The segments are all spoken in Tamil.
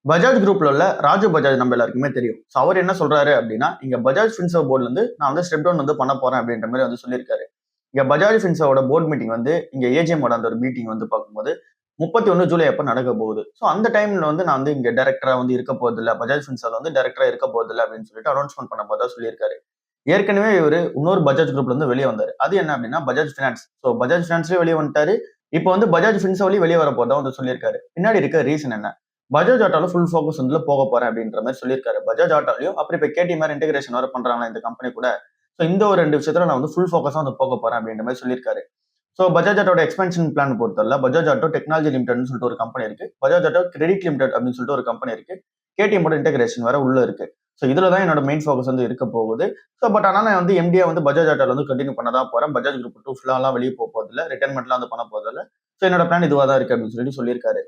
பஜாஜ் குரூப்ல உள்ள ராஜு பஜாஜ் நம்ம எல்லாருக்குமே தெரியும். ஸோ அவர் என்ன சொல்றாரு அப்படின்னா, இங்க பஜாஜ் ஃபின்சர்வ் போர்ட்ல இருந்து நான் வந்து ஸ்டெப் டவுன் வந்து பண்ண போறேன் அப்படின்ற மாதிரி வந்து சொல்லியிருக்காரு. இங்க பஜாஜ் ஃபின்சர்வோட போர்ட் மீட்டிங் வந்து இங்க ஏஜிஎம்மோட அந்த ஒரு மீட்டிங் வந்து பார்க்கும்போது 31 ஜூலை அப்ப நடக்க போகுது. ஸோ அந்த டைம்ல வந்து நான் வந்து இங்க டைரக்டரா வந்து இருக்க போறதில்ல. பஜாஜ் ஃபின்சர்வ்ல வந்து டைரக்டரா இருக்க போறதில்ல அப்படின்னு சொல்லிட்டு அனௌன்ஸ்மென்ட் பண்ண போறதா சொல்லியிருக்காரு. ஏற்கனவே இவரு இன்னொரு பஜாஜ் குரூப்ல இருந்து வெளியே வந்தாரு. அது என்ன அப்படின்னா பஜாஜ் ஃபினான்ஸ். ஸோ பஜாஜ் ஃபினான்ஸ்லயும் வெளியே வந்துட்டாரு. இப்போ வந்து பஜாஜ் ஃபின்சர்வ்லயும் வெளியே வர போறதா வந்து சொல்லியிருக்காரு. பின்னாடி இருக்க ரீசன் என்ன? பஜாஜ் ஆட்டோல ஃபுல் ஃபோக்கஸ் வந்து போக போறேன் அப்படின்ற மாதிரி சொல்லியிருக்காரு. பஜாஜ் ஆட்டோலயும் அப்புறம் இப்ப கேடி மாதிரி இன்டகிரேஷன் வர பண்றாங்களா இந்த கம்பெனி கூட. ஸோ இந்த ஒரு 2 விஷயத்துல நான் வந்து ஃபுல் ஃபோக்கஸா வந்து போக போறேன் அப்படின்ற மாதிரி சொல்லியிருக்காரு. ஸோ பஜாஜ் ஆட்டோட எக்ஸ்பென்ஷன் பிளான் பொறுத்தவரை பஜாஜ் ஆட்டோ டெக்னாலஜி லிமிடெட்னு சொல்லிட்டு ஒரு கம்பெனி இருக்கு. பஜாஜ் ஆட்டோ கிரெடிட் லிமிடெட் அப்படின்னு சொல்லிட்டு ஒரு கம்பெனி இருக்கு. கேடிஎம்மோட இன்டகிரேஷன் வர உள்ள இருக்கு. ஸோ இதுல தான் என்னோட மெயின் ஃபோக்கஸ் வந்து இருக்க போகுது. ஸோ பட் ஆனா நான் வந்து எம்டியா வந்து பஜாஜ் ஆட்டோல வந்து கண்டினியூ பண்ண தான் போறேன். பஜாஜ் குரூப் 2 ஃபுல்லாலாம் வெளியே போக போறதில்ல. ரிட்டைர்மெண்ட்லாம் வந்து பண்ண போறதில்ல. ஸோ என்னோட பிளான் இதுவா தான் இருக்கு அப்படின்னு சொல்லியிருக்காரு.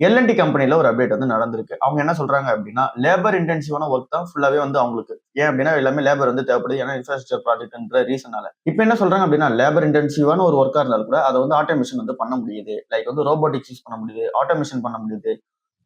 எல்என்டி கம்பெனில ஒரு அப்டேட் வந்து நடந்திருக்கு. அவங்க என்ன சொல்றாங்க அப்படின்னா, லேபர் இன்டென்சிவான ஒர்க் தான் ஃபுல்லாவே வந்து அவங்களுக்கு. ஏன் அப்படின்னா எல்லாமே லேபர் வந்து தேவைப்படுது. ஏன்னா இன்ஃப்ராஸ்ட்ரக்சர் ப்ராஜெக்ட்ன்ற ரீசனால. இப்ப என்ன சொல்றாங்க அப்படின்னா, லேபர் இன்டென்சிவான ஒரு ஒர்க்கா இருந்தாலும் கூட அதை வந்து ஆட்டோமேஷன் வந்து பண்ண முடியுது. லைக் வந்து ரோபோட்டிக்ஸ் யூஸ் பண்ண முடியுது, ஆட்டோமேஷன் பண்ண முடியுது,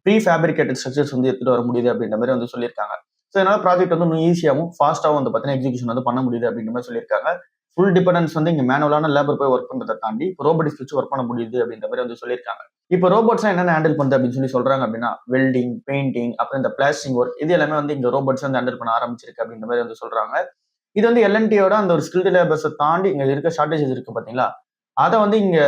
ப்ரீ ஃபேப்ரிகேட்டட் ஸ்ட்ரக்சர்ஸ் வந்து எடுத்துட்டு வர முடியுது அப்படின்ற மாதிரி வந்து சொல்லியிருக்காங்க. ஸோ அதனால ப்ராஜெக்ட் வந்து இன்னும் ஈஸியாகவும் ஃபாஸ்ட்டாகவும் வந்து பார்த்தீங்கன்னா எக்ஸிகூஷன் வந்து பண்ண முடியுது அப்படின்ற மாதிரி சொல்லியிருக்காங்க. ஃபுல் டிபெண்டன்ஸ் வந்து இங்க மேனுவலான லேபர் போய் ஒர்க் பண்றதை தாண்டி ரோபோட்டிக்ஸ் வச்சு ஒர்க் பண்ண முடியுது அப்படின்ற மாதிரி வந்து சொல்லியிருக்காங்க. இப்போ ரோபோட்ஸ் என்னென்ன ஹேண்டில் பண்ணுது அப்படின்னு சொல்றாங்க அப்படின்னா வெல்டிங், பெயிண்டிங், அப்புறம் இந்த பிளாஸ்டிங் ஒர்க் இது எல்லாமே வந்து இங்க ரோபோட்ஸ் வந்து ஹேண்டில் பண்ண ஆரம்பிச்சிருக்கு அப்படின்ற மாதிரி வந்து சொல்றாங்க. இது வந்து எல்என்டியோட அந்த ஒரு ஸ்கில்டு லேபர்ஸை தாண்டி இங்க இருக்க ஷார்டேஜஸ் இருக்கு பாத்தீங்களா, அதை வந்து இங்க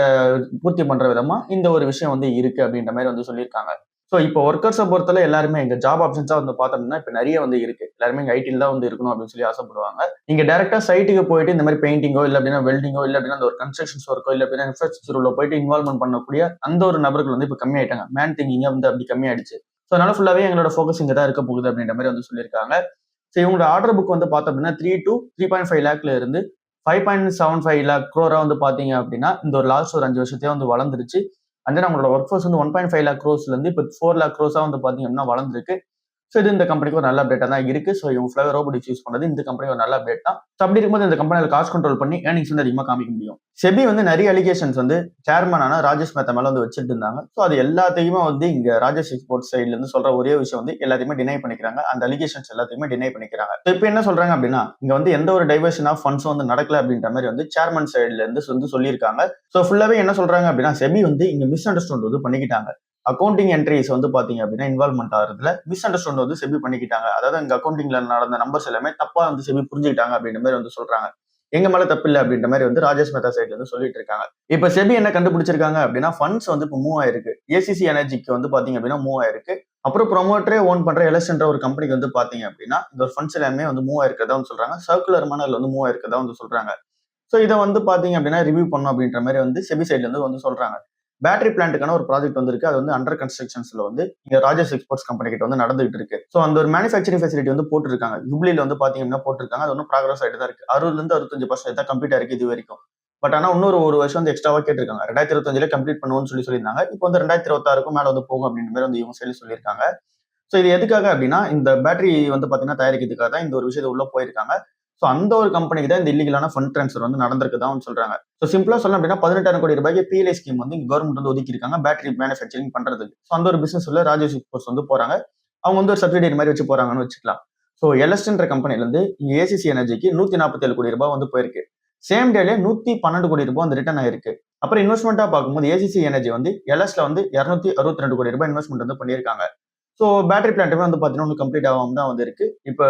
பூர்த்தி பண்ற விதமா இந்த ஒரு விஷயம் வந்து இருக்கு அப்படின்ற மாதிரி வந்து சொல்லியிருக்காங்க. ஸோ இப்போ ஒர்க்கர்ஸை பொறுத்தவரை எல்லாருமே எங்க ஜாப் ஆப்ஷன்ஸா வந்து பார்த்தோம்னா இப்ப நிறைய வந்து இருக்கு. எல்லாருமே இங்க ஐடியில் தான் வந்து இருக்கணும் அப்படின்னு சொல்லி ஆசைப்படுவாங்க. நீங்க டைரக்டா சைட்டுக்கு போயிட்டு இந்த மாதிரி பெயிண்டிங்கோ இல்ல அப்படின்னா வெல்டிங்கோ இல்ல அப்படின்னா அந்த ஒரு கன்ஸ்ட்ரக்ஷன்ஸ் ஒர்க்கோ இல்ல அப்படின்னா இன்ஃப்ராஸ்ட்ரக்சர் உள்ள போயிட்டு இன்வால்வ்மெண்ட் பண்ணக்கூடிய அந்த ஒரு நபர்கள் வந்து இப்ப கம்மியாயிட்டாங்க. மேன் திங்கிங்க வந்து அப்படி கம்மியாயிடுச்சு. ஸோ அதனால ஃபுல்லாவே எங்களோட ஃபோக்கஸ் இங்க தான் இருக்க போகுது அப்படின்ற மாதிரி வந்து சொல்லியிருக்காங்க. ஸோ இவங்களோட ஆர்டர் புக் வந்து பார்த்தோம் அப்படின்னா 3 to 3.5 லேக்ல இருந்து 5.75 லேக் க்ரோரா வந்து பாத்தீங்க அப்படின்னா இந்த ஒரு லாஸ்ட் ஒரு 5 வருஷத்தையே வந்து வளர்ந்துருச்சு. அண்ட் தென் அவங்களோட ஒர்க் ஃபோர்ஸ் வந்து 1.5 லேக் க்ரோஸ்ல இருந்து இப்போ 4 லேக் க்ரோஸா வந்து பாத்தீங்க அப்படின்னா வளர்ந்துருக்கு. ஸோ இது இந்த கம்பெனிக்கு ஒரு நல்ல அப்டேட்டா தான் இருக்கு. ஸோ இவங்க ஃபுல்லாவே ரோபோட்டிக்ஸ் யூஸ் பண்ணது இந்த கம்பெனி ஒரு நல்ல அப்டேட் தான். ஸோ அப்படி இருக்கும்போது இந்த கம்பெனியில காஸ்ட் கண்ட்ரோல் பண்ணி ஏர்னிங்ஸ் வந்து அதிகமாக காமிக்க முடியும். செபி வந்து நிறைய அலிகேஷன்ஸ் வந்து சேர்மனான ராஜேஷ் மேத்தா மேல வந்து வச்சுட்டு இருந்தாங்க. ஸோ அது எல்லாத்தையுமே வந்து இங்க ராஜேஷ் எக்ஸ்போர்ட் சைட்ல இருந்து சொல்ற ஒரே விஷயம் வந்து எல்லாத்தையுமே டினை பண்ணிக்கிறாங்க. அந்த அலிகேஷன்ஸ் எல்லாத்தையுமே டினை பண்ணிக்கிறாங்க. ஸோ இப்போ என்ன சொல்றாங்க அப்படின்னா இங்க வந்து எந்த ஒரு டைவர்ஷன் ஆஃப் ஃபண்ட்ஸும் வந்து நடக்கல அப்படின்ற மாதிரி வந்து சேர்மன் சைட்ல இருந்து வந்து சொல்லியிருக்காங்க. ஸோ ஃபுல்லாவே என்ன சொல்றாங்க அப்படின்னா செபி வந்து இங்க மிஸ் அண்டர்ஸ்டாண்ட் வந்து பண்ணிக்கிட்டாங்க. அக்கௌண்டிங் என்ட்ரிஸ் வந்து பாத்தீங்க அப்படின்னா இன்வால்வ்மெண்ட் ஆகிறதுல மிஸ் அண்டர்ஸ்டாண்ட் வந்து செபி பண்ணிக்கிட்டாங்க. அதாவது இங்க அக்கௌண்டிங்ல நடந்த நம்பர்ஸ் எல்லாமே தப்பா வந்து செபி புரிஞ்சுக்கிட்டாங்க அப்படின்ற மாதிரி வந்து சொல்றாங்க. எங்க மேல தப்பு இல்லை அப்படின்ற மாதிரி வந்து ராஜேஷ் மேத்தா சைட்ல இருந்து சொல்லிட்டு இருக்காங்க. இப்ப செபி என்ன கண்டுபிடிச்சிருக்காங்க அப்படின்னா ஃபண்ட்ஸ் வந்து இப்போ மூவ் ஆயிருக்கு. ஏசிசி எனர்ஜிக்கு வந்து பாத்தீங்க அப்படின்னா மூவ் ஆயிருக்கு. அப்புறம் ப்ரொமோட்டரே ஓன் பண்ற எலஸ்ன்ற ஒரு கம்பெனிக்கு வந்து பாத்தீங்க அப்படின்னா இந்த ஃபண்ட்ஸ் எல்லாமே வந்து மூவ் ஆயிருக்கதா வந்து சொல்றாங்க. சர்க்குலர் மேனர்ல வந்து மூவ் ஆயிருக்கதா வந்து சொல்றாங்க. ஸோ இதை வந்து பாத்தீங்க அப்படின்னா ரிவ்யூ பண்ணும் அப்படின்ற மாதிரி வந்து செபி சைட்ல இருந்து வந்து சொல்றாங்க. பேட்டரி பிளான்ட்டுக்கான ஒரு ப்ராஜெக்ட் வந்து இருக்கு. அது வந்து அண்டர் கன்ஸ்ட்ரக்ஷன்ஸ்ல வந்து இங்க ராஜேஷ் எக்ஸ்போர்ட்ஸ் கம்பெனி கிட்ட வந்து நடந்துகிட்டு இருக்கு. ஸோ அந்த ஒரு மேனுஃபேக்சரிங் ஃபெசிலிட்டி வந்து போட்டுருக்காங்க. ஜூப்ளில வந்து பாத்தீங்கன்னா போட்டிருக்காங்க. அது ஒன்றும் ப்ராக்ரஸ் ஆகிட்டு தான் இருக்கு. 60ல இருந்து 65% தான் கம்ப்ளீட் ஆயிருக்கு இது வரைக்கும். பட் ஆனா இன்னொரு ஒரு வருஷம் வந்து எக்ஸ்ட்ராவா கேட்டிருக்காங்க. 2025 கம்ப்ளீட் பண்ணுவோம்னு சொல்லியிருந்தாங்க. இப்போ வந்து 2026க்கும் மேல வந்து போகும் அப்படின்ற மாதிரி வந்து இவங்க சைடு சொல்லியிருக்காங்க. ஸோ இது எதுக்காக அப்படின்னா இந்த பேட்டரி வந்து பாத்தீங்கன்னா தயாரிக்கிறதுக்காக தான் இந்த ஒரு விஷயத்தை உள்ள போயிருக்காங்க. ஸோ அந்த ஒரு கம்பெனிக்கு தான் இந்த இல்லீகலான ஃபண்ட் ட்ரான்ஸ்ஃபர் வந்து நடந்திருக்குதான் சொல்றாங்க. ஸோ சிம்பிளா சொல்லணும் அப்படின்னா 18,000 கோடி ரூபாய்க்கு பிஎல்ஐ ஸ்கீம் வந்து கவர்மெண்ட் வந்து ஒதுக்கி இருக்காங்க பேட்டரி மேனுஃபேக்சரிங் பண்றதுக்கு. ஸோ அந்த ஒரு பிசினஸ் உள்ள ராஜேஷ் எக்ஸ்போர்ட்ஸ் வந்து போறாங்க. அவங்க வந்து ஒரு சப்சிடியரி மாதிரி வச்சு போறாங்கன்னு வச்சுக்கலாம். ஸோ எலஸ்ட்ன்ற கம்பெனில இருந்து ஏசிசி எனர்ஜிக்கு 147 கோடி ரூபாய் வந்து போயிருக்கு. சேம் டேல 112 கோடி ரூபாய் வந்து ரிட்டர்ன் ஆயிருக்கு. அப்புறம் இன்வெஸ்ட்மெண்டா பார்க்கும்போது ஏசிசி எனர்ஜி வந்து எல்எஸ்ல வந்து 262 கோடி ரூபாய் இன்வெஸ்ட்மெண்ட் வந்து பண்ணியிருக்காங்க. ஸோ பேட்டரி பிளான்ட்டுமே வந்து பார்த்தீங்கன்னா கம்ப்ளீட் ஆகாம தான் வந்து இருக்கு. இப்போ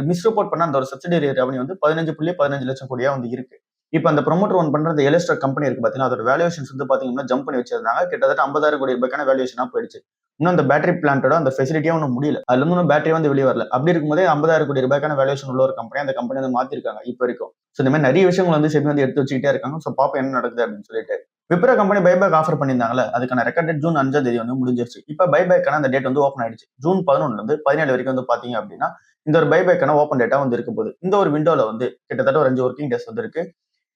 மிஸ் ரிப்போர்ட் பண்ண அந்த ஒரு சப்சிடரி ரெவன்யூ வந்து 15.15 லட்சம் கோடியா வந்து இருக்கு. இப்போ அந்த ப்ரொமோட்டர் ஒன் பண்ற அந்த எலஸ்ட்ரா கம்பெனி இருக்கு பார்த்தீங்கன்னா அதோட வேல்யூஷன்ஸ் வந்து பார்த்தீங்கன்னா ஜம்ப் பண்ணி வச்சிருந்தாங்க. கிட்டத்தட்ட 50,000 கோடி ரூபாய்க்கான வேல்யூஷனா போயிடுச்சு. இன்னும் அந்த பேட்டரி பிளான்ட்டோட அந்த ஃபெசிலிட்டியா ஒன்றும் முடியல. அதுல இருந்து இன்னும் பேட்டரி வந்து வெளியே வரல. அப்படி இருக்கும்போதே 50,000 கோடி ரூபாய்க்கான வேல்யூஷன் உள்ள ஒரு கம்பெனி அந்த கம்பெனி வந்து மாத்திருக்காங்க இப்போ வரைக்கும். ஸோ இந்த மாதிரி நிறைய விஷயங்கள் வந்து செபி வந்து எடுத்து வச்சுக்கிட்டே இருக்காங்க. ஸோ பாப்போம் என்ன நடக்குது அப்படின்னு சொல்லிட்டு. விப்ரோ கம்பெனி பைபேக் ஆஃபர் பண்ணியிருந்தாங்கல்ல, அதுக்கான ரெக்கார்ட் டேட் ஜூன் 5ஆம் தேதி வந்து முடிஞ்சிருச்சு. இப்போ பைபேக்கான அந்த டேட் வந்து ஓப்பன் ஆயிடுச்சு. ஜூன் 11 இருந்து 17 வரைக்கும் வந்து பாத்தீங்க அப்படின்னா இந்த ஒரு பைபேக்கான ஓப்பன் டேட்டா வந்து இருக்க போகுது. இந்த ஒரு விண்டோல வந்து கிட்டத்தட்ட ஒரு 5 ஒர்க்கிங் டேஸ் வந்து இருக்கு.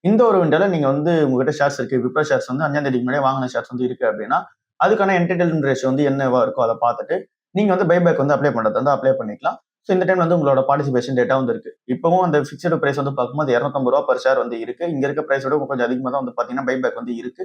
இந்த ஒரு விண்டோல நீங்க வந்து உங்ககிட்ட ஷேர்ஸ் இருக்கு. விப்ரோ ஷேர்ஸ் வந்து 5ஆம் தேதிக்கு முன்னாடியே வாங்கின ஷேர்ஸ் வந்து இருக்கு அப்படின்னா அதுக்கான என்டைட்டில்மென்ட் ரேஷியோ வந்து என்னவா இருக்கோ அதை பார்த்துட்டு நீங்க வந்து பைபேக் வந்து அப்ளை பண்றது வந்து அப்ளை பண்ணிக்கலாம். ஸோ இந்த டைம் வந்து உங்களோட பார்ட்டிசிபேஷன் டேட்டா வந்து இருக்கு. இப்பவும் அந்த பிக்சடு பிரைஸ் வந்து பார்க்கும்போது 250 ரூபா பர் ஷேர் வந்து இருக்கு. இங்க இருக்க பிரைஸோட கொஞ்சம் அதிகமாக தான் வந்து பாத்தீங்கன்னா பைபேக் வந்து இருக்கு.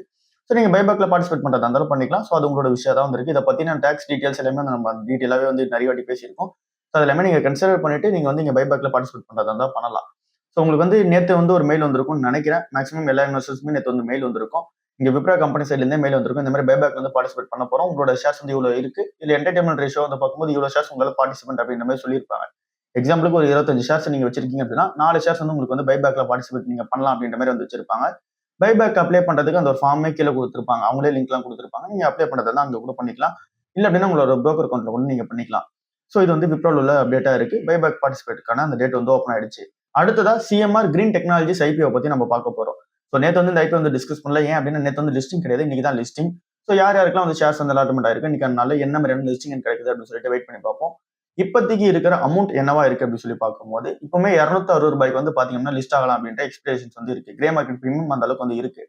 ஸோ ஸோ நீங்க பைபேக்ல பார்ட்டிசிபேட் பண்றதா இருந்தாலும் பண்ணிக்கலாம். ஸோ அது உங்களோட விஷயம் தான் இருக்கு. இதை பத்தின டாக்ஸ் டீடைல்ஸ் எல்லாமே நம்ம டீட்டெயிலாவே நிறைய வாட்டி பேசியிருக்கோம். ஸோ அது எல்லாமே நீங்க கன்சிடர் பண்ணிட்டு நீங்க இங்க பைபேக்ல பார்ட்டிசிபேட் பண்றதா இருந்தா பண்ணலாம். ஸோ உங்களுக்கு நேத்து ஒரு மெயில் வந்திருக்கும்னு நினைக்கிறேன். மேக்ஸிமம் எல்லா இன்வெஸ்டர்ஸ்க்குமே நேத்து மெயில் வந்திருக்கும். இங்க விப்ரா கம்பெனி சைட்ல இருந்தே மெயில் வந்திருக்கும். இந்த மாதிரி பைபேக் பார்ட்டிசிபேட் பண்ண போறோம். உங்களோட ஷேர்ஸ் இவ்வளவு இருக்கு. இதுல என்டர்டைன்மெண்ட் ரேஷியோ பார்க்கும்போது இவ்வளவு ஷேர்ஸ் உங்களால பார்ட்டிசிபேட் அப்படின்ற மாதிரி சொல்லியிருப்பாங்க. எக்ஸாம்பிளுக்கு ஒரு 25 ஷேர்ஸ் நீங்க வச்சிருக்கீங்க அப்படின்னா 4 ஷேர்ஸ் உங்களுக்கு பைபேக்ல பார்ட்டிசிபேட் நீங்க பண்ணலாம் அப்படின்ற மாதிரி வச்சிருப்பாங்க. பைபேக் அப்ளை பண்றதுக்கு அந்த ஒரு ஃபார்மே கீழே கொடுத்துருப்பாங்க. அவங்களே லிங்க் எல்லாம் கொடுத்துருப்பாங்க. நீங்க அப்ளை பண்றதெல்லாம் அங்க கூட பண்ணிக்கலாம். இல்ல அப்படின்னா உங்களோட ப்ரோக்கர் அக்கௌண்ட்ல கூட நீங்க பண்ணிக்கலாம். ஸோ இது விப்ரோல உள்ள அப்டேட்டா இருக்கு. பைபேக் பார்ட்டிசிபேட்டுக்கான அந்த டேட் ஓப்பன் ஆயிடுச்சு. அடுத்ததா சிஎம்ஆர் கிரீன் டெக்னாலஜிஸ் ஐபிஓ பத்தி நம்ம பார்க்க போறோம். ஸோ நேற்று இந்த ஐபிஓ டிஸ்கஸ் பண்ணல. ஏன் அப்படின்னா நேற்று லிஸ்டிங் கிடையாது, இன்னைக்கு தான் லிஸ்டிங். ஸோ யார் யாருக்கெல்லாம் ஷேர்ஸ் அலாட்மெண்ட் ஆயிருக்கு, இன்னைக்கு அதனால என்ன மாதிரியான லிஸ்டிங் கிடைக்குது அப்படின்னு சொல்லிட்டு வெயிட் பண்ணி பார்ப்போம். இப்போதைக்கு இருக்கிற அமௌண்ட் என்னவா இருக்கு அப்படின்னு சொல்லி பார்க்கும்போது இப்பவுமே 260 ரூபாய்க்கு பாத்தீங்கன்னா லிஸ்ட் ஆகலாம் அப்படின்ற எக்ஸ்பெக்டேஷன்ஸ் இருக்கு. கிரே மார்க்கெட் பிரீமியம் அந்த அளவுக்கு இருக்கு.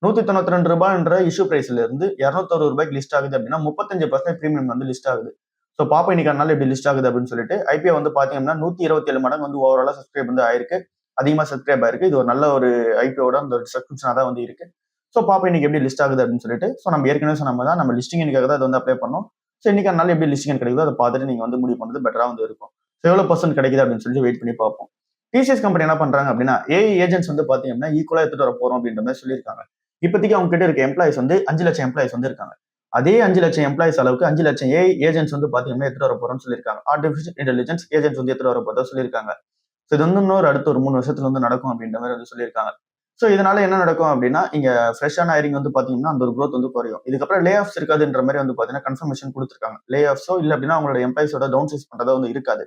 192 ரூபாய்ன்ற இஷ்யூ பிரைஸ்ல இருந்து 260 ரூபாய்க்கு லிஸ்ட் ஆகுது அப்படின்னா 35% பிரீமியம் லிஸ்ட் ஆகுது. ஸோ பாப்பா இன்னைக்கு அதனால எப்படி லிஸ்ட் ஆகுது அப்படின்னு சொல்லிட்டு ஐபிஓ பாத்தீங்கன்னா 127 மடங்கு ஓவராலா சப்ஸ்கிரைப் ஆயிருக்கு. அதிகமா சப்ஸ்கிரைப் ஆயிருக்கு. இது ஒரு நல்ல ஒரு ஐபிஓட அந்த சப்ஸ்கிரிப்ஷனா தான் இருக்கு. ஸோ பாப்பா இன்னைக்கு எப்படி லிஸ்ட் ஆகுது அப்படின்னு சொல்லிட்டு ஸோ நம்ம ஏற்கனவே சொன்ன நம்ம லிஸ்டிங் இன்னைக்காக தான் அது அப்ளை பண்ணோம். ஸோ இன்னைக்கு அதனால எப்படி லிஸ்டிங் கிடைக்குதோ அதை பார்த்துட்டு நீங்க முடிவு பண்றது பெட்டரா இருக்கும். ஸோ எவ்வளவு பர்சன்ட் கிடைக்குது அப்படின்னு சொல்லி வெயிட் பண்ணி பார்ப்போம். டிசிஎஸ் கம்பெனி என்ன பண்றாங்க அப்படின்னா ஏஐ ஏஜென்ட்ஸ் பாத்தீங்கன்னா ஈக்குவலா எடுத்துட்டு வர போறோம் அப்படின்ற மாதிரி சொல்லியிருக்காங்க. இப்போதைக்கு அவங்க கிட்ட இருக்க எம்ப்ளாயிஸ் 5 லட்சம் எம்ப்ளாயிஸ் இருக்காங்க. அதே 5 லட்சம் எம்ப்ளாயிஸ் அளவுக்கு 5 லட்சம் ஏஐ ஏஜென்ட்ஸ் பாத்தீங்கன்னா எடுத்துட்டு வர போறோம்னு சொல்லியிருக்காங்க. ஆர்டிஃபிஷியல் இன்டெலிஜென்ஸ் ஏஜென்ட்ஸ் எடுத்துட்டு வர போறதா சொல்லியிருக்காங்க. ஸோ இது இன்னொரு அடுத்த ஒரு 3 வருஷத்துல நடக்கும் அப்படின்ற மாதிரி சொல்லியிருக்காங்க. ஸோ இதனால என்ன நடக்கும் அப்படின்னா இங்க ஃப்ரெஷ்ஷான ஹைரிங் பாத்தீங்கன்னா அந்த ஒரு க்ரோத் குறையும். இதுக்கப்புறம் லே ஆஃப்ஸ் இருக்காதுன்ற மாதிரி பாத்தீங்கன்னா கன்ஃபர்மேஷன் கொடுத்துருக்காங்க. லே ஆஃப்ஸோ இல்ல அப்படின்னா அவங்களோட எம்ப்ளாயிஸோட டவுன் சைஸ் பண்றதா இருக்காது.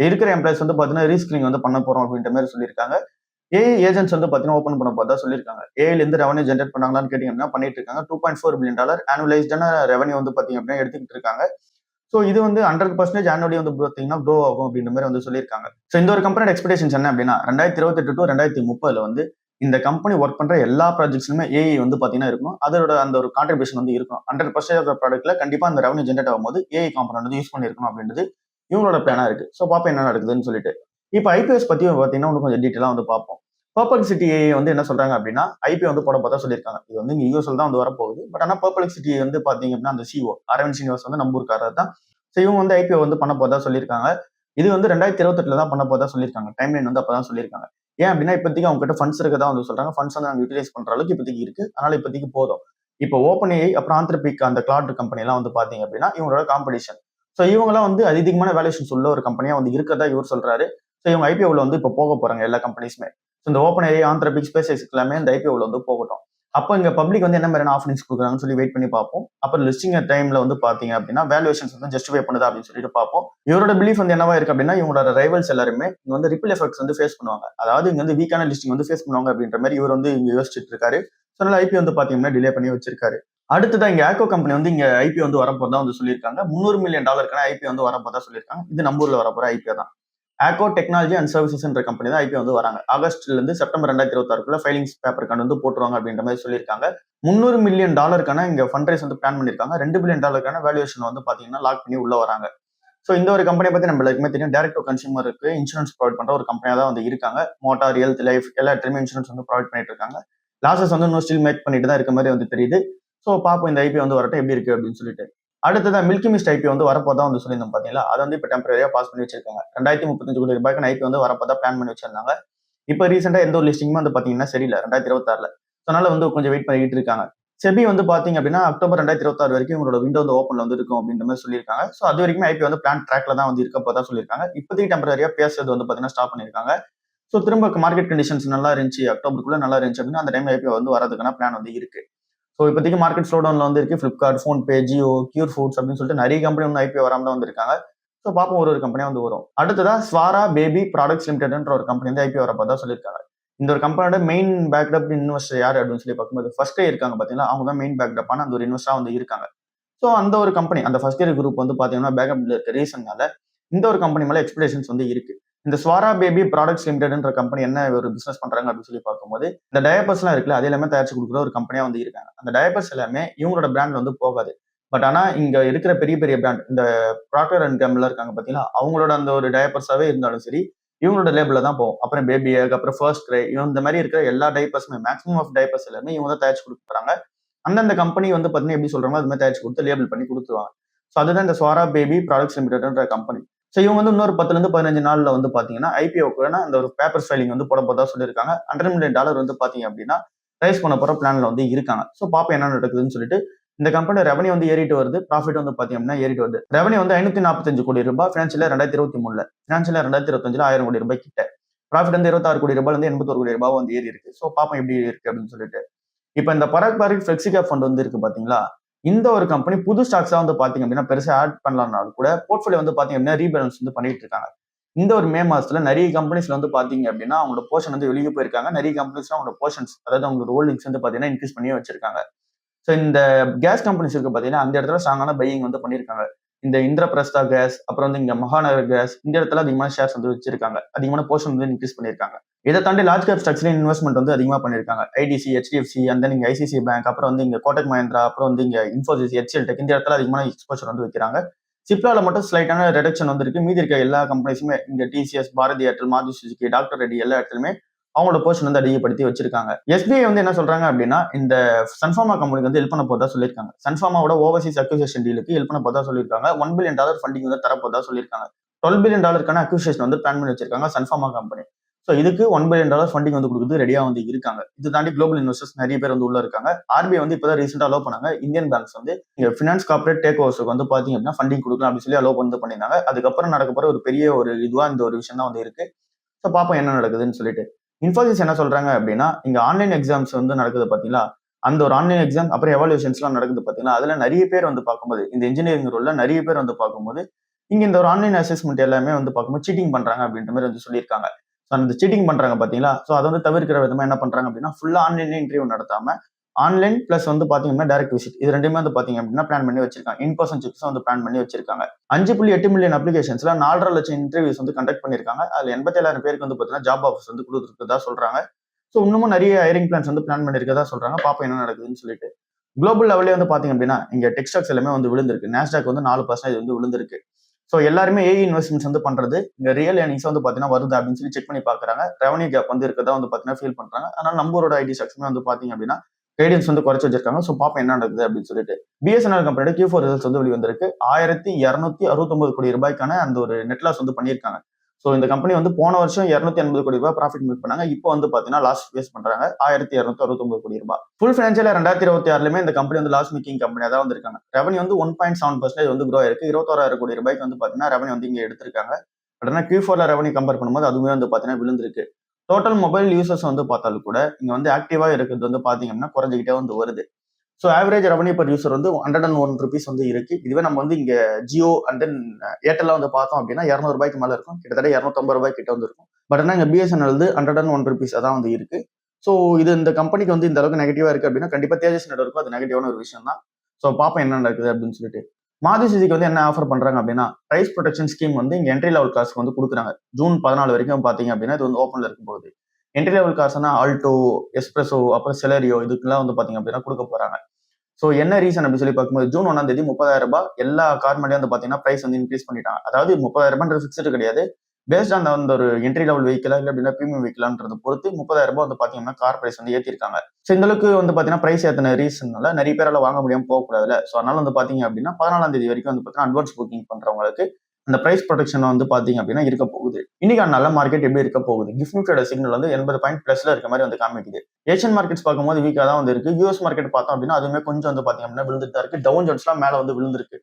இருக்கிற எம்ப்ளாயிஸ் பாத்தீங்கன்னா ரீஸ்கிரீனிங் பண்ண போறோம் அப்படின்ற மாதிரி சொல்லியிருக்காங்க. ஏஐ ஏஜென்ட்ஸ் பாத்தீங்கன்னா ஓப்பன் பண்ண போதா சொல்லியிருக்காங்க. ஏஐல இருந்து ரெவன்யூ ஜென்ரேட் பண்ணாங்களான்னு கேட்டீங்கன்னா பண்ணிட்டு இருக்காங்க. $2.4 பில்லியன் ஆனுவலைஸ்டான ரெவன்யூ பாத்தீங்க அப்படின்னா எடுத்துக்கிட்டு இருக்காங்க. ஸோ இது 100% ஆனுவலி பாத்தீங்கன்னா க்ரோ ஆகும் அப்படின்ற மாதிரி சொல்லியிருக்காங்க. ஸோ இந்த ஒரு கம்பெனியோட எக்ஸ்பெக்டேஷன்ஸ் என்ன அப்படின்னா 2028 to 2030 இந்த கம்பெனி ஒர்க் பண்ற எல்லா ப்ராஜெக்ட்ஸ்லுமே ஏஐ பாத்தீங்கன்னா இருக்கணும். அதோட அந்த ஒரு கான்ட்ரிபியூஷன் இருக்கும். 100% ஆஃப் ப்ராடக்ட்ல கண்டிப்பா அந்த ரெவன்யூ ஜென்ரேட் ஆகும்போது ஏஐ காம்பனன்ட் யூஸ் பண்ணிருக்கணும் அப்படின்றது இவங்களோட பிளானா இருக்கு. ஸோ பாப்பா என்ன நடக்குதுன்னு சொல்லிட்டு இப்போ ஐபிஎஸ் பத்தி பாத்தீங்கன்னா இன்னும் கொஞ்சம் டீட்டெயிலா பார்ப்போம். பர்ப்ளெக்சிட்டி ஏஐ என்ன சொல்றாங்க அப்படின்னா ஐபிஓ போட பார்த்தா சொல்லியிருக்காங்க. இது இங்க யூஎஸ்ல தான் வரப்போகுது. பட் ஆனா பர்ப்ளெக்சிட்டி பாத்தீங்க அப்படின்னா அந்த சிஓ அரவிந்த் ஸ்ரீனிவாஸ் நம்ம ஊருக்காரர் தான். ஸோ இவங்க ஐபிஓ பண்ண போதா சொல்லியிருக்காங்க. இது 2028 தான் பண்ண போதா சொல்லியிருக்காங்க. டைம்லைன் அப்பதான் சொல்லியிருக்காங்க. ஏன் அப்படின்னா இப்போதைக்கு அவங்க கிட்ட ஃபண்ட்ஸ் இருக்கதா சொல்றாங்க. ஃபண்ட்ஸ் நாங்க யூட்டிலைஸ் பண்ற அளவுக்கு இப்போதைக்கு இருக்கு. அதனால இப்போதைக்கு போதும். இப்போ ஓப்பன் ஏஐ அப்புறம் ஆந்த்ரபிக் அந்த கிளாட் கம்பெனி எல்லாம் பாத்தீங்க அப்படின்னா இவங்களோட காம்படிஷன். ஸோ இவங்கலாம் அதிகமான வேல்யூஷன்ஸ் உள்ள ஒரு கம்பெனியா இருக்கதா இவர் சொல்றாரு. ஸோ இவங்க ஐபிஓல இப்போ போக போறாங்க எல்லா கம்பெனிஸுமே. இந்த ஓப்பன் ஏஐ ஆந்த்ரபிக் ஸ்பேஸ் எக்ஸ் எல்லாமே இந்த ஐபிஓல போகட்டும். அப்போ இங்க பப்ளிக் என்ன மாதிரியான ஆஃபரிங்ஸ் கொடுக்குறாங்கன்னு சொல்லி வெயிட் பண்ணி பார்ப்போம். அப்புறம் லிஸ்டிங் டைம்ல பாத்தீங்க அப்படின்னா வேல்யூஷன்ஸ் ஜஸ்டிஃபை பண்ணுதா அப்படின்னு சொல்லிட்டு பார்ப்போம். இவரோட பிலீஃப் என்னவா இருக்கு அப்படின்னா இவங்களோட ரைவல்ஸ் எல்லாருமே இங்க ரிப்பிள் எஃபெக்ட்ஸ் ஃபேஸ் பண்ணுவாங்க. அதாவது இங்க வீக்கான லிஸ்டிங் ஃபேஸ் பண்ணுவாங்க அப்படின்ற மாதிரி இவர் இங்க யோசிச்சுட்டு இருக்காரு. ஸோ அதனால ஐபி பாத்தீங்கன்னா டிலே பண்ணி வச்சிருக்காரு. அடுத்ததான் இங்க ஆக்கோ கம்பெனி இங்க ஐபி வரப்போதா சொல்லியிருக்காங்க. $300 மில்லியன் ஐபி வரப்போதா சொல்லியிருக்காங்க. இது நம்ம ஊர்ல வரப்போற ஐபிஓ தான். ஆக்கோ டெக்னாலஜி அண்ட் சர்வீசஸ் கம்பெனி தான் ஐபிஓ வராங்க. ஆகஸ்ட்ல இருந்து செப்டம்பர் 2026 ஃபைலிங்ஸ் பேப்பர் போட்டுருவாங்க அப்படின்ற மாதிரி சொல்லியிருக்காங்க. $300 மில்லியன் இங்க ஃபண்ட் ரைஸ் பிளான் பண்ணிருக்காங்க. $2 பில்லியன் வேல்யூவேஷன் பாத்தீங்கன்னா லாக் பண்ணி உள்ள வராங்க. ஸோ இந்த ஒரு கம்பெனியை பத்தி நம்ம எல்லாருக்குமே தெரியும். டைரக்ட் டு கன்சூமருக்கு இன்சூரன்ஸ் ப்ரொவைட் பண்ற ஒரு கம்பெனியா தான் இருக்காங்க. மோட்டார், ஹெல்த், லைஃப் எல்லா இடத்துலயுமே இன்சூரன்ஸ் ப்ரொவைட் பண்ணிட்டு இருக்காங்க. லாசஸ் இன்னும் ஸ்டில் மேக் பண்ணிட்டு தான் இருக்க மாதிரி தெரியுது. ஸோ பாப்போம் இந்த ஐபிஓ வரட்டும் எப்படி இருக்கு அப்படின்னு சொல்லிட்டு. அடுத்ததான் மில்கி மிஸ்ட் ஐபி வரப்போதா சொல்லியிருந்தோம் பாத்தீங்களா. அதை இப்ப டெம்பரரியா பாஸ் பண்ணி வச்சிருக்காங்க. 2035 கோடி ரூபாய்க்கு ஐபி வரப்போதா பிளான் பண்ணி வச்சிருந்தாங்க. இப்ப ரீசெண்டா எந்த ஒரு லிஸ்டிங்குமே பாத்தீங்கன்னா சரியில்லை 2026. அதனால கொஞ்சம் வெயிட் பண்ணிட்டு இருக்காங்க. செபி பாத்தீங்க அப்படின்னா அக்டோபர் 2026 வரைக்கும் உங்களோட விண்டோ ஓப்பன்ல இருக்கும் அப்படின்ற மாதிரி சொல்லியிருக்காங்க. ஸோ அது வரைக்கும் ஐபி பிளான் ட்ராக்ல தான் இருக்க போதா சொல்லியிருக்காங்க. இப்போதைக்கு டெம்பரரியா பேசுறது பாத்தீங்கன்னா ஸ்டாப் பண்ணிருக்காங்க. ஸோ திரும்ப மார்க்கெட் கண்டிஷன்ஸ் நல்லா இருந்துச்சு, அக்டோபருக்குள்ள நல்லா இருந்துச்சு அப்படின்னா அந்த டைம் ஐபி வரதுக்கான பிளான் இருக்கு. ஸோ இப்போதைக்கு மார்க்கெட் ஸ்லோ டவுன்ல இருக்கு. Flipkart, PhonePe, Jio, cure foods அப்படின்னு சொல்லிட்டு நிறைய கம்பெனி ஐபிஓ வராம தான் வந்திருக்காங்க. ஸோ பார்ப்போம் ஒரு கம்பெனியா வரும். அடுத்ததா ஸ்வாரா பேபி ப்ராடக்ட்ஸ் லிமிடெட்ன்ற ஒரு கம்பெனி ஐபிஓ வரப்போதா சொல்லியிருக்காங்க. இந்த ஒரு கம்பெனியோட மெயின் பேக்கப் இன்வெஸ்டர் யார் அப்படின்னு சொல்லி பார்க்கும்போது ஃபர்ஸ்ட் இருக்காங்க பாத்தீங்கன்னா அவங்க தான் மெயின் பேக்கப்பான அந்த ஒரு இன்வெஸ்டரா இருக்காங்க. ஸோ அந்த ஒரு கம்பெனி அந்த ஃபர்ஸ்ட் இயர் குரூப் பாத்தீங்கன்னா பேக்கப்ல இருக்க ரீசன்னால இந்த ஒரு கம்பெனி மேல எக்ஸ்பெக்டேஷன்ஸ் இருக்கு. இந்த ஸ்வாரா பேபி ப்ராடக்ட்ஸ் லிமிடெட்ன்ற கம்பெனி என்ன ஒரு பிசினஸ் பண்றாங்க அப்படின்னு சொல்லி பார்க்கும்போது இந்த டயப்பர்ஸ் எல்லாம் இருக்குல்ல அது எல்லாமே தயாரிச்சு கொடுக்குற ஒரு கம்பெனியா இருக்காங்க. அந்த டயப்பர்ஸ் எல்லாமே இவங்களோட பிராண்ட்ல போகாது. பட் ஆனா இங்க இருக்கிற பெரிய பெரிய பிராண்ட் இந்த ப்ராக்டர் அண்ட் கேம்பிள் இருக்காங்க பாத்தீங்கன்னா அவங்களோட அந்த ஒரு டயப்பர்ஸாவே இருந்தாலும் சரி இவங்களோட லேபிள்ல தான் போகும். அப்புறம் பேபி அப்புறம் ஃபர்ஸ்ட் கிரை இந்த மாதிரி இருக்கிற எல்லா டைப்பர்ஸுமே மேக்ஸிமம் ஆஃப் டைப்பர்ஸ் எல்லாமே இவங்க தான் தயாரிச்சு கொடுக்குறாங்க. அந்தந்த கம்பெனி வந்து பார்த்தீங்கன்னா எப்படி சொல்றாங்களோ அது மாதிரி தயாரிச்சு கொடுத்து லேபிள் பண்ணி கொடுத்துருவாங்க. ஸோ அதுதான் இந்த ஸ்வாரா பேபி ப்ராடக்ட்ஸ் லிமிடெட்ன்ற கம்பெனி. ஸோ இவங்க வந்து இன்னொரு 10ல இருந்து 15 நாள்ல வந்து பார்த்தீங்கன்னா ஐபிஓக்கான அந்த ஒரு பேப்பர் ஃபைலிங் வந்து போட போதா சொல்லியிருக்காங்க. $100 மில்லியன் வந்து பார்த்தீங்க அப்படின்னா ரைஸ் பண்ண போற பிளான்ல வந்து இருக்காங்க. ஸோ பாப்போம் என்ன நடக்குதுன்னு சொல்லிட்டு. இந்த கம்பெனி ரெவன்யூ வந்து ஏறிட்டு வருது, ப்ராஃபிட் வந்து பார்த்தீங்க அப்படின்னா ஏறிட்டு வருது. ரெவன்யூ வந்து ₹545 கோடி, ஃபினான்ஷியல் 2023ல, ஃபினான்ஷியல் 2025ல ₹1000 கோடி கிட்ட. ப்ராஃபிட் வந்து ₹26 கோடி இருந்து ₹81 கோடி வந்து ஏறி இருக்கு. ஸோ பாப்போம் எப்படி இருக்கு அப்படின்னு சொல்லிட்டு. இப்ப இந்த பராக் பாரிக் ஃபிளெக்ஸிகேப் ஃபண்ட் வந்து இருக்கு பாத்தீங்களா, இந்த ஒரு கம்பெனி புது ஸ்டாக்ஸா வந்து பாத்தீங்க அப்படின்னா பெருசா ஆட் பண்ணலாம்னாலும் கூட போர்ட்ஃபோலியோ வந்து பாத்தீங்க அப்படின்னா ரீபேலன்ஸ் வந்து பண்ணிட்டு இருக்காங்க. இந்த ஒரு மே மாசத்துல நிறைய கம்பெனிஸ்ல வந்து பாத்தீங்க அப்படின்னா அவங்களோட போர்ஷன் வந்து வெளியே போயிருக்காங்க. நிறைய கம்பெனிஸ்ல அவங்களோட போர்ஷன்ஸ், அதாவது அவங்களோட ஹோல்டிங்ஸ் வந்து பாத்தீங்கன்னா இன்க்ரீஸ் பண்ணி வச்சிருக்காங்க. ஸோ இந்த கேஸ் கம்பெனிஸ் இருக்கு பாத்தீங்கன்னா அந்த இடத்துல ஸ்ட்ராங்கான பையிங் வந்து பண்ணிருக்காங்க. இந்த இந்திரபிரஸ்தா கேஸ், அப்புறம் வந்து இங்க மகாநகர் கேஸ், இந்த இடத்துல அதிகமான ஷேர்ஸ் வந்து வச்சிருக்காங்க. அதிகமான போர்ஷன் வந்து இன்க்ரீஸ் பண்ணிருக்காங்க. இதை தாண்டி லார்ஜ் கேப் ஸ்டாக்ஸ்ல இன்வெஸ்ட்மெண்ட் வந்து அதிகமா பண்ணிருக்காங்க. ஐடிசி, ஹெச்டிஎஃப்சி, அண்ட் தென் இங்க ஐசிசி பேங்க், அப்புறம் வந்து இங்க கோட்டக் மஹிந்திரா, அப்புறம் வந்து இங்க இன்ஃபோசிஸ், ஹெச்எல் டெக், இந்த இடத்துல அதிகமான எக்ஸ்போஷர் வந்து வைக்கிறாங்க. சிப்லால மட்டும் ஸ்லைட்டான ரிடக்ஷன் வந்து இருக்கு. மீதி இருக்க எல்லா கம்பெனிஸுமே இங்க TCS, Bharti Airtel, Maruti Suzuki, doctor Reddy எல்லா இடத்துலயுமே அவங்களோட போர்ஷன் வந்து அதிகப்படுத்தி வச்சிருக்காங்க. எஸ்பிஐ வந்து என்ன சொல்றாங்க அப்படின்னா இந்த சன்ஃபார்மா கம்பெனிக்கு வந்து ஹெல்ப் பண்ண போதா சொல்லியிருக்காங்க. சன்ஃபார்மாவோட ஓவர்சீஸ் அக்விசிஷன் டீலுக்கு ஹெல்ப் பண்ண போதா சொல்லியிருக்காங்க. $1 பில்லியன் ஃபண்டிங் வந்து தரப்போதா சொல்லியிருக்காங்க. $12 பில்லியன் அக்விசிஷன் வந்து பிளான் பண்ணி வச்சிருக்காங்க சன்ஃபார்மா கம்பெனி. ஸோ இதுக்கு $1 பில்லியன் ஃபண்டிங் வந்து கொடுக்குறது ரெடியா வந்து இருக்காங்க. இது தாண்டி குளோபல் இன்வெஸ்டர்ஸ் நிறைய பேர் வந்து உள்ள இருக்காங்க. ஆர்பிஐ வந்து இப்பதான் ரீசெண்டா அலோவ் பண்ணாங்க. இந்தியன் பேங்க்ஸ் வந்து இங்க ஃபினான்ஸ் கார்பரேட் டேக் ஓவர்ஸ்க்கு வந்து பாத்தீங்க அப்படின்னா ஃபண்டிங் கொடுக்கலாம் அப்படின்னு சொல்லி அலோவ் வந்து பண்ணியிருந்தாங்க. அதுக்கப்புறம் நடக்க போற ஒரு பெரிய ஒரு இதுவா இந்த ஒரு விஷயம் தான் வந்து இருக்கு. ஸோ பாப்போம் என்ன நடக்குதுன்னு சொல்லிட்டு. இன்ஃபோசிஸ் என்ன சொல்றாங்க அப்படின்னா இங்க ஆன்லைன் எக்ஸாம்ஸ் வந்து நடக்குது பாத்தீங்களா, அந்த ஒரு ஆன்லைன் எக்ஸாம் அப்புறம் எவாலுவேஷன்ஸ் எல்லாம் நடக்குது பாத்தீங்களா, அதுல நிறைய பேர் வந்து பார்க்கும்போது இந்த இன்ஜினியரிங் ரோல்ல நிறைய பேர் வந்து பார்க்கும்போது இங்க இந்த ஒரு ஆன்லைன் அசஸ்மெண்ட் எல்லாமே வந்து பார்க்கும்போது சீட்டிங் பண்றாங்க அப்படின்ற மாதிரி வந்து சொல்லியிருக்காங்க. ஸோ அந்த சீட்டிங் பண்றாங்க பாத்தீங்களா, ஸோ அதை வந்து தவிர்க்கிற விதமா என்ன பண்றாங்க அப்படின்னா ஃபுல்லா ஆன்லைன்ல இன்டர்வியூ நடத்தாம ஆன்லைன் பிளஸ் வந்து பாத்தீங்கன்னா டைரக்ட் விசிட் இது ரெண்டுமே வந்து பாத்தீங்க அப்படின்னா பிளான் பண்ணி வச்சிருக்காங்க. இன் பர்சன் சிப்ஸ் வந்து பிளான் பண்ணி வச்சிருக்காங்க. 5.8 மில்லியன் அப்ளிகேஷன்ஸ்ல 4.5 லட்சம் இன்டர்வியூஸ் வந்து கண்டக்ட் பண்ணிருக்காங்க. அதுல 87,000 பேருக்கு வந்து பாத்தீங்கன்னா ஜாப் ஆஃபர்ஸ் வந்து கொடுத்துருக்கதா சொல்றாங்க. ஸோ இன்னமும் நிறைய ஹைரிங் பிளான்ஸ் வந்து பிளான் பண்ணிருக்கதா சொல்றாங்க. பாப்போம் என்ன நடக்குதுன்னு சொல்லிட்டு. குளோபல் லெவலே வந்து பாத்தீங்க அப்படின்னா இங்க டெக் ஸ்டாக்ஸ் எல்லாமே வந்து விழுந்திருக்கு. நாஸ்டாக் வந்து 4% வந்து விழுந்திருக்கு. ஸோ எல்லாருமே ஏஐ இன்வெஸ்ட்மெண்ட்ஸ் வந்து பண்றது இங்க ரியல் ஏர்னிங்ஸ் வந்து பாத்தீங்கன்னா வருது அப்படின்னு சொல்லி செக் பண்ணி பாக்குறாங்க. ரெவன்யூ கேப் வந்து இருக்கதா வந்து பாத்தீங்கன்னா ஃபீல் பண்றாங்க. அதனால நம்மளோட ஐடி ஸ்டாக்ஸ்மே வந்து பாத்தீங்க அப்படின்னா கைடன்ஸ் வந்து குறைச்சு வச்சிருக்காங்க. ஸோ பாப்போம் என்ன நடக்குது அப்படின்னு சொல்லிட்டு. பிஎஸ்என்எல் கம்பெனியோட Q4 ரிசல்ட்ஸ் வந்து வெளிவந்திருக்கு. ₹1269 கோடி அந்த ஒரு நெட் லாஸ் வந்து பண்ணியிருக்காங்க. ஸோ இந்த கம்பெனி வந்து போன வருஷம் ₹280 கோடி ப்ராஃபிட் மேக் பண்ணாங்க. இப்போ வந்து பாத்தீங்கன்னா லாஸ் ஃபேஸ் பண்றாங்க. ₹1269 கோடி. ஃபுல் ஃபினான்ஷியல் 2026லயுமே இந்த கம்பெனி வந்து லாஸ் மேக்கிங் கம்பெனியா தான் வந்திருக்காங்க. ரெவன்யூ வந்து 1.7% வந்து க்ரோ ஆயிருக்கு. ₹21,000 கோடி வந்து பாத்தீங்கன்னா ரெவன்யூ வந்து இங்க எடுத்திருக்காங்க. பட் ஆனா Q4ல ரெவன்யூ கம்பேர் பண்ணும்போது அதுவுமே வந்து பாத்தீங்கன்னா விழுந்திருக்கு. டோட்டல் மொபைல் யூசர்ஸ் வந்து பார்த்தாலும் கூட இங்க வந்து ஆக்டிவா இருக்கிறது வந்து பாத்தீங்கன்னா குறைஞ்சிக்கிட்டே வந்து வருது. So average revenue per user வந்து ₹101 வந்து இருக்கு. இதுவே நம்ம வந்து இங்க ஜியோ அண்ட் தென் ஏர்டெல்ல வந்து பார்த்தோம் அப்படின்னா ₹200 மேல இருக்கும். கிட்டத்தட்ட ₹250 கிட்ட வந்து இருக்கும். பட் ஆனா இங்க பிஎஸ்என்எல் வந்து ₹101 அதான் வந்து இருக்கு. ஸோ இது இந்த கம்பெனிக்கு வந்து இந்த அளவுக்கு நெகட்டிவா இருக்கு அப்படின்னா கண்டிப்பா தேஜஸ் நெட்வொர்க்கும் அது நெகட்டிவான ஒரு விஷயம் தான். ஸோ பாப்போம் என்ன நடக்குது அப்படின்னு சொல்லிட்டு. மாருதி சுசுகி வந்து என்ன ஆஃபர் பண்றாங்க அப்படின்னா பிரைஸ் ப்ரொடெக்ஷன் ஸ்கீம் வந்து இங்க என்ட்ரி லெவல் காஸ்ட் வந்து கொடுக்குறாங்க. ஜூன் 14 வரைக்கும் பாத்தீங்க அப்படின்னா இது வந்து ஓப்பன்ல இருக்கும்போது என்ட்ரி லெவல் கார்ஸ்னா ஆல்டோ, எஸ்பிரஸோ, அப்புறம் செலரியோ இதுக்கெல்லாம் வந்து பாத்தீங்க அப்படின்னா கொடுக்க போறாங்க. ஸோ என்ன ரீசன் அப்படின்னு சொல்லி பார்க்கும்போது ஜூன் 1 ₹30,000 எல்லா கார் மேலேயும் வந்து பாத்தீங்கன்னா பிரைஸ் வந்து இன்க்ரீஸ் பண்ணிட்டாங்க. அதாவது ₹30,000 ஃபிக்ஸ்டு கிடையாது. பேஸ்ட் ஆன் அந்த ஒரு என்ட்ரி லெவல் வெஹிக்கிளா இல்லை அப்படின்னா பிரீமியம் வெஹிக்கிளான்றத பொறுத்து ₹30,000 வந்து பாத்தீங்கன்னா கார் பிரைஸ் வந்து ஏற்றிருக்காங்க. ஸோ இந்த அளவுக்கு வந்து பாத்தீங்கன்னா பிரைஸ் ஏற்றின ரீசன்னால நிறைய பேரால வாங்க முடியாம போகக்கூடாதுல. ஸோ அதனால வந்து பாத்தீங்க அப்படின்னா 14 வரைக்கும் வந்து பாத்தீங்கன்னா அட்வான்ஸ் புக்கிங் பண்றவங்களுக்கு அந்த பிரைஸ் ப்ரொடெக்ஷன் வந்து பாத்தீங்க அப்படின்னா இருக்க போகுது. இன்னைக்கு நல்ல மார்க்கெட் எப்படி இருக்க போகுது? கிஃப்ட் நிஃப்டியோட சிக்னல் வந்து 80 பாயிண்ட் பிளஸ்ல இருக்க மாதிரி வந்து காமிக்குது. ஏஷியன் மார்க்கெட்ஸ் பார்க்கும்போது வீக்கா தான் வந்து இருக்கு. யூஎஸ் மார்க்கெட் பார்த்தோம் அப்படின்னா அதுவுமே கொஞ்சம் வந்து பாத்தீங்க அப்படின்னா விழுந்துட்டு தான் இருக்கு. டவுன் ஜோன்ஸ்லாம் மேல வந்து விழுந்திருக்கு.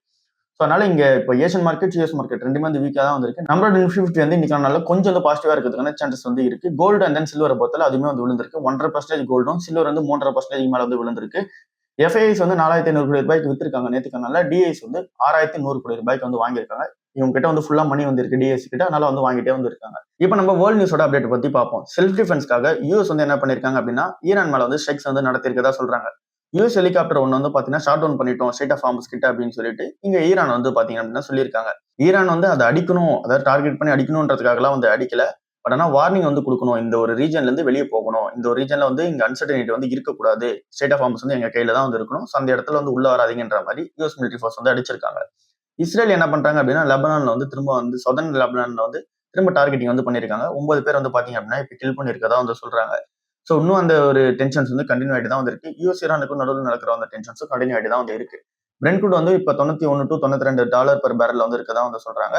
ஸோ அதனால இங்க இப்போ ஏஷியன் மார்க்கெட், யூஎஸ் மார்க்கெட் ரெண்டுமே வந்து வீக்கா தான் வந்து இருக்கு. நம்மளோட நிஃப்டி 50 வந்து இன்னைக்கு நாள்ல கொஞ்சம் வந்து பாசிட்டிவா இருக்கிறதுக்கான சான்சஸ் வந்து இருக்கு. கோல்டு அண்ட் தென் சில்வரை பொறுத்தல அதுவுமே வந்து விழுந்திருக்கு. 1.5% கோல்டும், சில்வர் வந்து 3.5% மேல வந்து விழுந்திருக்கு. எஃப்ஐஎஸ் வந்து ₹4,500 கோடி வித்திருக்காங்க நேற்றுக்கனால. டிஐஸ் வந்து ₹6,100 கோடி வந்து வாங்கியிருக்காங்க. இவங்க கிட்ட வந்து ஃபுல்லா மணி வந்து இருக்கு டிஎஸ் கிட்ட, அதனால வந்து வாங்கிட்டே வந்து இருக்காங்க. இப்போ நம்ம வேர்ல்ட் நியூஸோட அப்டேட் பத்தி பார்ப்போம். செல்ஃப் டிஃபென்ஸ்க்காக யூஎஸ் வந்து என்ன பண்ணிருக்காங்க அப்படின்னா ஈரான் மேல வந்து ஸ்ட்ரைக்ஸ் வந்து நடத்திருக்கதா சொல்றாங்க. யூஎஸ் ஹெலிகாப்டர் ஒன்று வந்து பாத்தீங்கன்னா ஷாட் டவுன் பண்ணிட்டோம் ஸ்டேட் ஆஃப் ஹார்மஸ் கிட்ட அப்படின்னு சொல்லிட்டு இங்க ஈரான் வந்து பாத்தீங்க அப்படின்னா சொல்லியிருக்காங்க. ஈரான் வந்து அதை அடிக்கணும், அதாவது டார்கெட் பண்ணி அடிக்கணும்ன்றதுக்காகலாம் வந்து அடிக்கல. பட் ஆனா வார்னிங் வந்து கொடுக்கணும், இந்த ஒரு ரீஜன்ல இருந்து வெளியே போகணும், இந்த ஒரு ரீஜன்ல வந்து இங்க அன்சர்டனிட்டி வந்து இருக்கக்கூடாது, ஸ்டேட் ஆஃப் ஹார்மஸ் வந்து எங்க கையில தான் வந்து இருக்கணும், அந்த இடத்துல வந்து உள்ள வராதீங்கன்ற மாதிரி யூஎஸ் மிலிட்டரி ஃபோர்ஸ் வந்து அடிச்சிருக்காங்க. இஸ்ரேல் என்ன பண்றாங்க அப்படின்னா லெபனான்ல வந்து திரும்ப வந்து சதர்ன் லெபனான்ல வந்து திரும்ப டார்கெட்டிங் வந்து பண்ணிருக்காங்க. 9 பேர் வந்து பாத்தீங்க அப்படின்னா இப்ப கில் பண்ணிருக்கதா வந்து சொல்றாங்க. ஸோ இன்னும் அந்த ஒரு டென்ஷன்ஸ் வந்து கண்டினியூ ஆகிட்டு தான் வந்து இருக்கு. யூஎஸ் ஈரானுக்கும் நடுவில் நடக்கிற அந்த டென்ஷன்ஸும் கண்டினியூ ஆகிட்டு தான் வந்து இருக்கு. பிரெண்ட் க்ரூட் வந்து இப்போ $91 to $92 per barrel வந்து இருக்கதா வந்து சொல்றாங்க.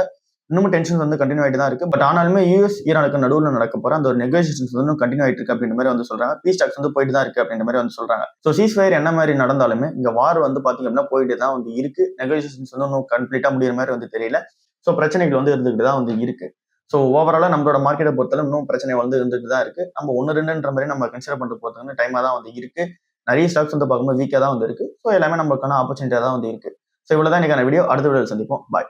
இன்னமும் டென்ஷன்ஸ் வந்து கண்டினியூ ஆகிட்டு தான் இருக்கு. பட் ஆனாலுமே யூஎஸ் ஈரானுக்கு நடுவில் நடக்க போற அந்த ஒரு நெகோசியேஷன்ஸ் வந்து கண்டினியூ ஆகிட்டு இருக்கு அப்படின்ற மாதிரி வந்து சொல்றாங்க. பீஸ் டாக்ஸ் வந்து போயிட்டு தான் இருக்கு அப்படின்ற மாதிரி வந்து சொல்றாங்க. ஸோ சீஸ் ஃபயர் என்ன மாதிரி நடந்தாலுமே இங்க வார் வந்து பாத்தீங்க அப்படின்னா போயிட்டு தான் வந்து இருக்கு. நெகோசியேஷன்ஸ் வந்து இன்னும் கம்ப்ளீட்டா முடியிற மாதிரி வந்து தெரியல. ஸோ பிரச்சனைகள் வந்து இருந்துகிட்டு தான் வந்து இருக்கு. ஸோ ஓவராலா நம்மளோட மார்க்கெட்டை பொறுத்தவரை இன்னும் பிரச்சனை வந்து இருந்துட்டு தான் இருக்கு. நம்ம 1-2ன்ற மாதிரி நம்ம கன்சிடர் பண்ணிட்டு போறதுக்கு டைமா தான் வந்து இருக்கு. நிறைய ஸ்டாக்ஸ் வந்து பார்க்கும்போது வீக்கா தான் வந்து இருக்கு. ஸோ எல்லாமே நம்மளுக்கான ஆப்பர்ச்சுனிட்டியா தான் வந்து இருக்கு. ஸோ இவ்வளவுதான் இன்னைக்கான வீடியோ. அடுத்த வீடியோவில் சந்திப்போம். பாய்.